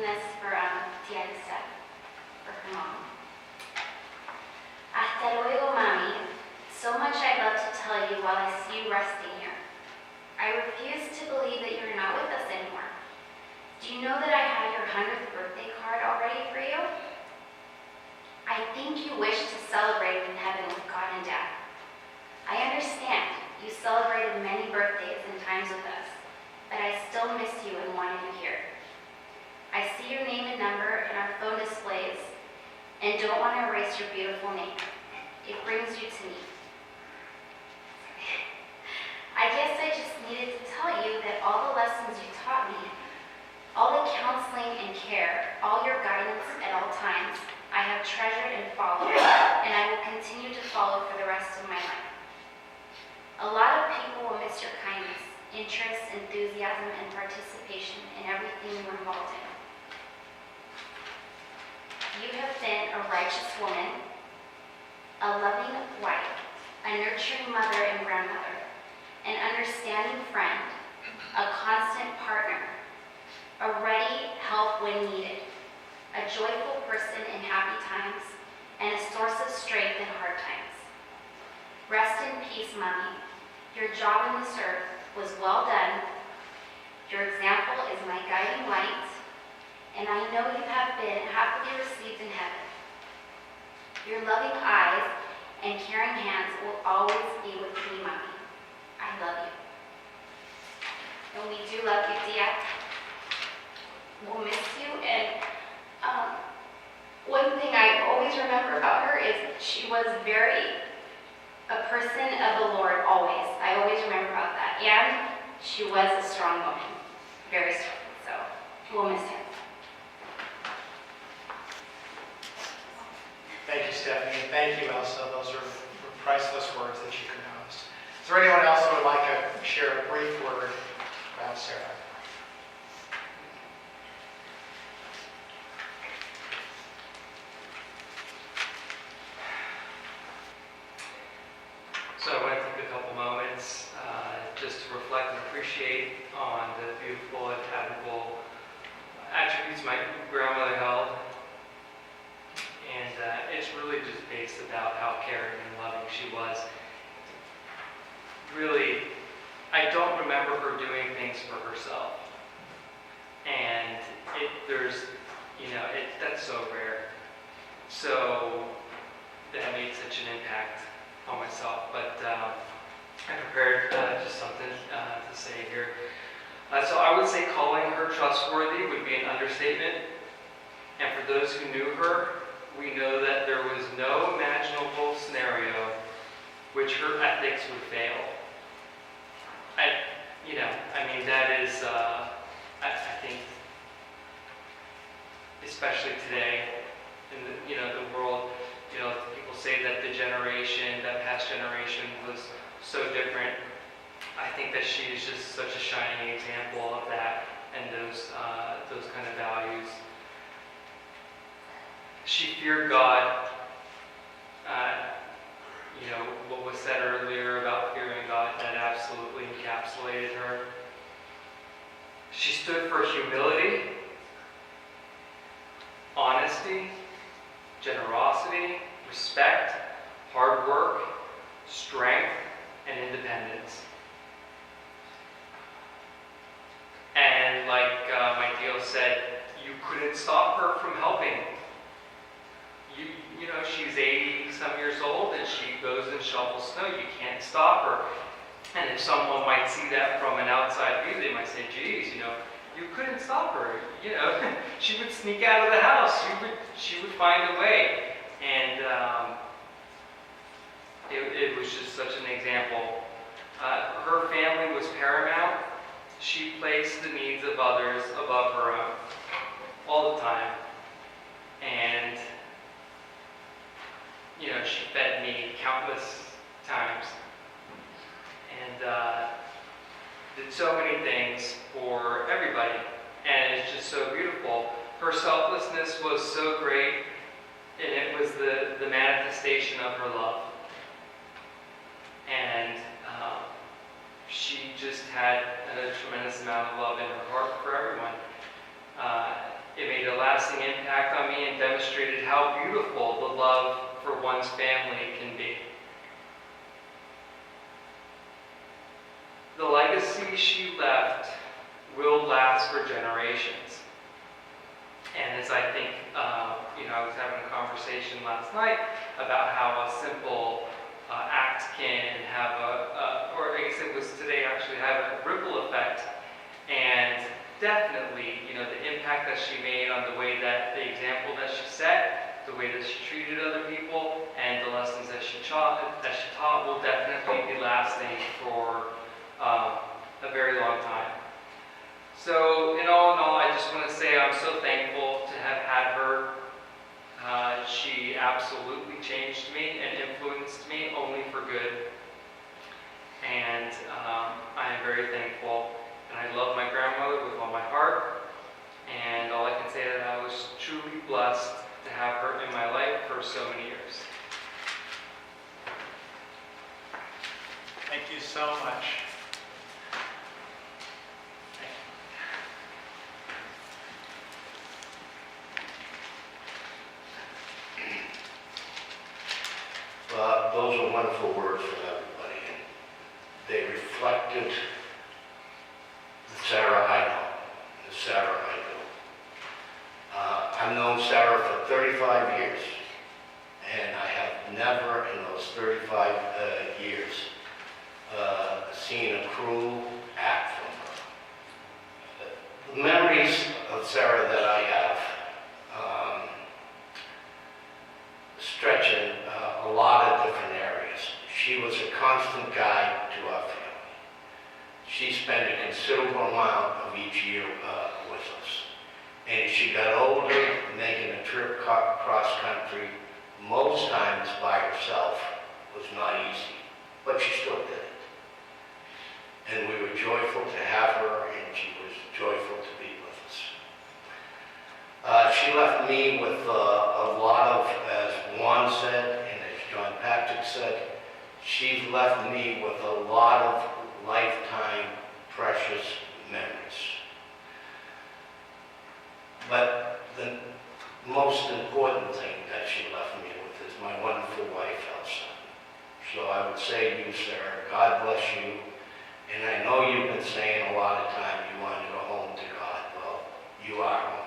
this for Tia's dad, for her mom. Hasta luego, Mami. So much I'd love to tell you while I see you resting here. I refuse to believe that you're not with us anymore. Do you know that I had your 100th birthday card already for you? I think you wish to celebrate in heaven with God and Dad. I understand you celebrated many birthdays and times with us, but I still miss you and wanted you here. I see your name and number in our phone displays and don't want to erase your beautiful name. It brings you to me. I guess I just needed to tell you that all the lessons you taught me, all the counseling and care, all your guidance at all times, I have treasured and followed, and I will continue to follow for the rest of my life. A lot of people will miss your kindness, interest, enthusiasm, and participation in everything you're involved in. You have been a righteous woman, a loving wife, a nurturing mother and grandmother, an understanding friend, a constant partner, a ready help when needed, a joyful person in happy times, and a source of strength in hard times. Rest in peace, Mommy. Your job in this earth was well done. Your example is my guiding light, and I know you have been happily received in heaven. Your loving eyes and caring hands will always be with me, Mommy. I love you. And we do love you, Dia. We'll miss you, and one thing I always remember about her is she was a person of the Lord, always. I always remember about that. And she was a strong woman, very strong, so we'll miss her. Thank you, Stephanie, and thank you, Elsa. Those are priceless words that you pronounced. Is there anyone else who would like to share a brief word about Sara? So I want to take a couple moments just to reflect and appreciate on the beautiful and admirable attributes my grandmother held. And it's really just based about how caring and loving she was. Really, I don't remember her doing things for herself. And that's so rare. So that made such an impact on myself, but I prepared just something to say here. So I would say calling her trustworthy would be an understatement. And for those who knew her, we know that there was no imaginable scenario which her ethics would fail. That is, I think, especially today in the world. People say that that past generation was so different. I think that she is just such a shining example of that and those kind of values. She feared God. What was said earlier about fearing God, that absolutely encapsulated her. She stood for humility, honesty, generosity, respect, hard work, strength, and independence. And like my deal said, you couldn't stop her from helping. She's 80 some years old and she goes and shovels snow. You can't stop her. And if someone might see that from an outside view, they might say, geez, you couldn't stop her. She would sneak out of the house. She would find a way. And it was just such an example. Her family was paramount. She placed the needs of others above her own all the time. And she fed me countless times and did so many things for everybody. And it's just so beautiful. Her selflessness was so great, and it was the manifestation of her love. And she just had a tremendous amount of love in her heart for everyone. It made lasting impact on me and demonstrated how beautiful the love for one's family can be. The legacy she left will last for generations. And as I think, I was having a conversation last night about how a simple act can have or I guess it was today actually, have a ripple effect. And definitely, the impact that she made on the way that, the example that she set, the way that she treated other people, and the lessons that she taught will definitely be lasting for a very long time. So, in all, I just want to say I'm so thankful to have had her. She absolutely changed me and influenced me only for good. And I am very thankful. And I love my grandmother with all my heart. And all I can say is that I was truly blessed to have her in my life for so many years. Thank you so much. Those are wonderful words from everybody. And they reflected the Sara I know, the Sara I know. I've known Sara for 35 years, and I have never in those 35 years seen a cruel act from her. The memories of Sara that I have stretch in a lot of different areas. She was a constant guide to our family. She spent a considerable amount of each year with us. And as she got older, making a trip cross country, most times by herself, was not easy. But she still did it. And we were joyful to have her, and she was joyful to be with us. She left me with a lot of, as Juan said, and as John Patrick said, she left me with a lot of lifetime precious memories. But the most important thing that she left me with is my wonderful wife, Elsa. So I would say to you, Sara, God bless you. And I know you've been saying a lot of time you want to go home to God. Well, you are home.